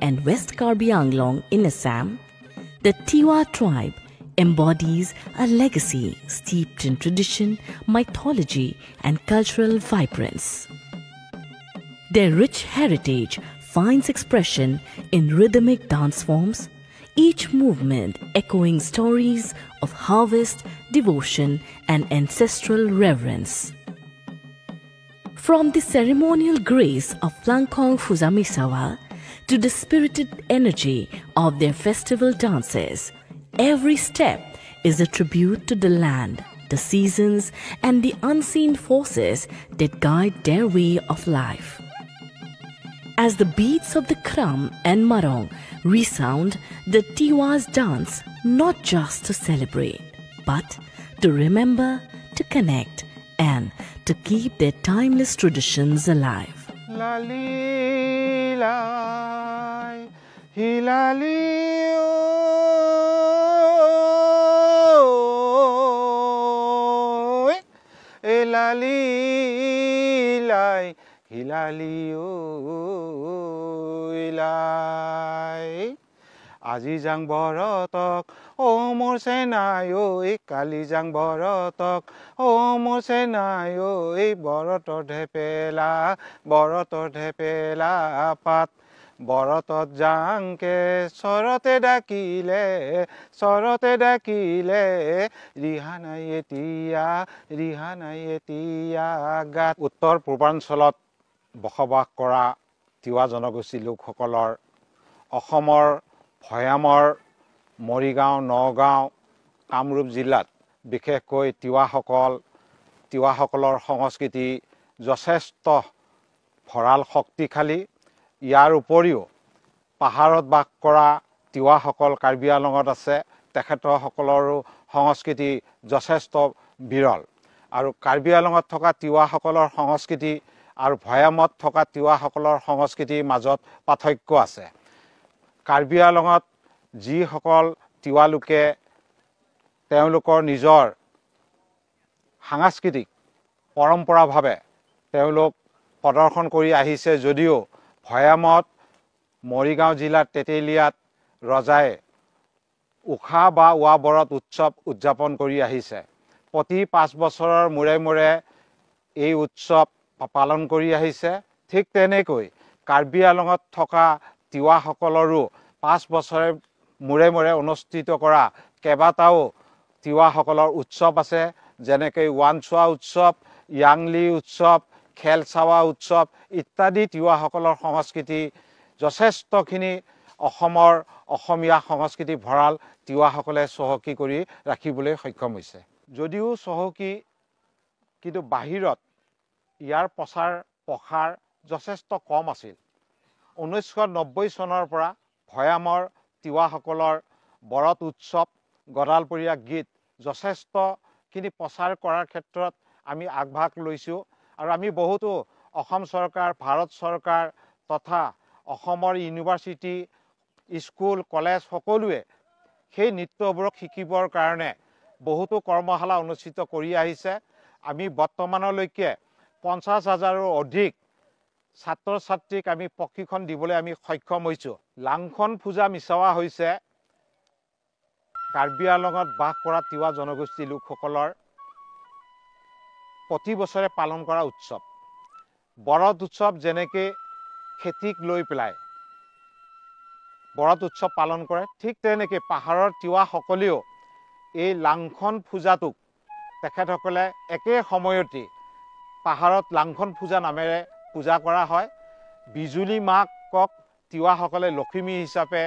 and West Karbi Anglong in Assam, the Tiwa tribe embodies a legacy steeped in tradition, mythology, and cultural vibrance. Their rich heritage finds expression in rhythmic dance forms, each movement echoing stories of harvest, devotion, and ancestral reverence. From the ceremonial grace of Langkong Fuzamisawa to the spirited energy of their festival dances, every step is a tribute to the land, the seasons, and the unseen forces that guide their way of life. As the beats of the Kram and Marong resound, the Tiwas dance not just to celebrate, but to remember, to connect, and to keep their timeless traditions alive. Lali lai, hilali oi, lali lai, hilali oi lai. আজি যাং বৰতক ও মোৰ সেনাই ঐ কালি যাং বৰতক ও মোৰ সেনাই ঐ বৰতৰ ঢেপেলা পাত বৰতত যাংকে চৰতে ডাকিলে ৰিহা নাই এতিয়া গাত উত্তৰ পূৰ্বাঞ্চলত বসবাস কৰা তিৱা জনগোষ্ঠী লোকসকলৰ অসমৰ ভৈয়ামৰ মৰিগাঁও নগাঁও কামৰূপ জিলাত বিশেষকৈ তিৱাসকলৰ সংস্কৃতি যথেষ্ট ভঁৰাল শক্তিশালী। ইয়াৰ উপৰিও পাহাৰত বাস কৰা তিৱাসকল কাৰ্বি আংলঙত আছে, তেখেতসকলৰো সংস্কৃতি যথেষ্ট বিৰল। আৰু কাৰ্বি আংলঙত থকা তিৱাসকলৰ সংস্কৃতি আৰু ভৈয়ামত থকা তিৱাসকলৰ সংস্কৃতিৰ মাজত পাৰ্থক্য আছে। কাৰ্বি আংলঙত যিসকল তিৱা লোকে তেওঁলোকৰ নিজৰ সাংস্কৃতিক পৰম্পৰাভাৱে তেওঁলোক প্ৰদৰ্শন কৰি আহিছে যদিও ভৈয়ামত মৰিগাঁও জিলাত তেতেলীয়াত ৰজাই উষা বা ওৱা বৰত উৎসৱ উদযাপন কৰি আহিছে। প্ৰতি 5 বছৰৰ মূৰে এই উৎসৱ পালন কৰি আহিছে। ঠিক তেনেকৈ কাৰ্বি আংলঙত থকা তিৱাসকলৰো 5 বছৰৰ মূৰে অনুষ্ঠিত কৰা কেইবাটাও তিৱাসকলৰ উৎসৱ আছে, যেনেকৈ ওৱানচোৱা উৎসৱ, য়াংলি উৎসৱ, খেলচাৱা উৎসৱ ইত্যাদি। তিৱাসকলৰ সংস্কৃতি যথেষ্টখিনি অসমীয়া সংস্কৃতি ভঁৰাল তিৱাসকলে চহকী কৰি ৰাখিবলৈ সক্ষম হৈছে। যদিও চহকী, কিন্তু বাহিৰত ইয়াৰ প্ৰসাৰ যথেষ্ট কম আছিল। 1990 চনৰ পৰা ভৈয়ামৰ তিৱাসকলৰ বৰত উৎসৱ, গদালপৰীয়া গীত যথেষ্টখিনি প্ৰচাৰ কৰাৰ ক্ষেত্ৰত আমি আগভাগ লৈছোঁ। আৰু আমি বহুতো অসম চৰকাৰ, ভাৰত চৰকাৰ তথা অসমৰ ইউনিভাৰ্চিটি, স্কুল, কলেজ সকলোৱে সেই নৃত্যবোৰক শিকিবৰ কাৰণে বহুতো কৰ্মশালা অনুষ্ঠিত কৰি আহিছে। আমি বৰ্তমানলৈকে 50,000ৰো অধিক ছাত্ৰ ছাত্ৰীক আমি প্ৰশিক্ষণ দিবলৈ আমি সক্ষম হৈছোঁ। লাংখন ফুজামিছাৱা হৈছে কাৰ্বি আংলঙত বাস কৰা তিৱা জনগোষ্ঠী লোকসকলৰ প্ৰতি বছৰে পালন কৰা উৎসৱ। বৰত উৎসৱ যেনেকৈ খেতিক লৈ পেলাই বৰত উৎসৱ পালন কৰে, ঠিক তেনেকৈ পাহাৰৰ তিৱাসকলেও এই লাংখন পূজাটোক তেখেতসকলে একে সময়তে পাহাৰত লাংখন পূজা নামেৰে পূজা কৰা হয়। বিজুলী মাকক তিৱাসকলে লখিমী হিচাপে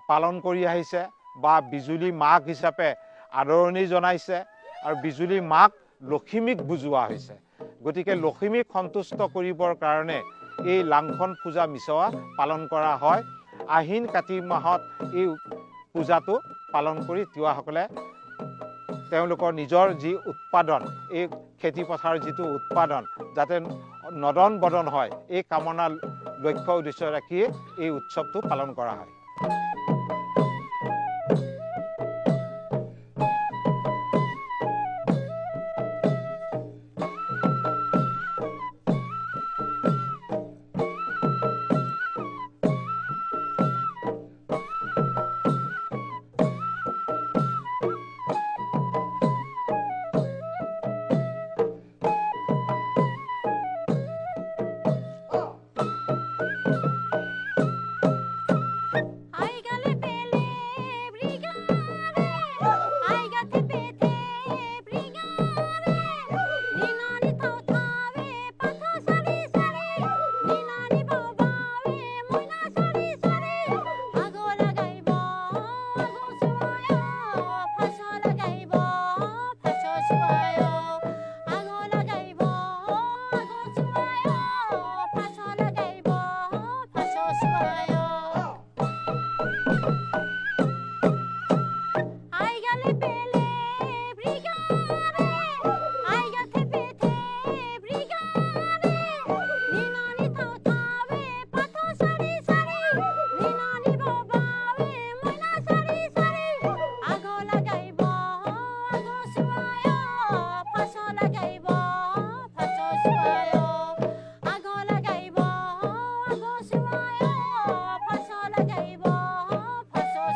পালন কৰি আহিছে বা বিজুলী মাক হিচাপে আদৰণি জনাইছে, আৰু বিজুলী মাক লখিমীক বুজোৱা হৈছে। গতিকে লখিমীক সন্তুষ্ট কৰিবৰ কাৰণে এই লাংখন পূজা মিছৱা পালন কৰা হয়। আহিন কাতি মাহত এই পূজাটো পালন কৰি তিৱাসকলে তেওঁলোকৰ নিজৰ যি উৎপাদন, এই খেতি পথাৰৰ যিটো উৎপাদন যাতে নদন বদন হয়, এই কামনা লক্ষ্য উদ্দেশ্য ৰাখি এই উৎসৱটো পালন কৰা হয়।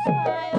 smile.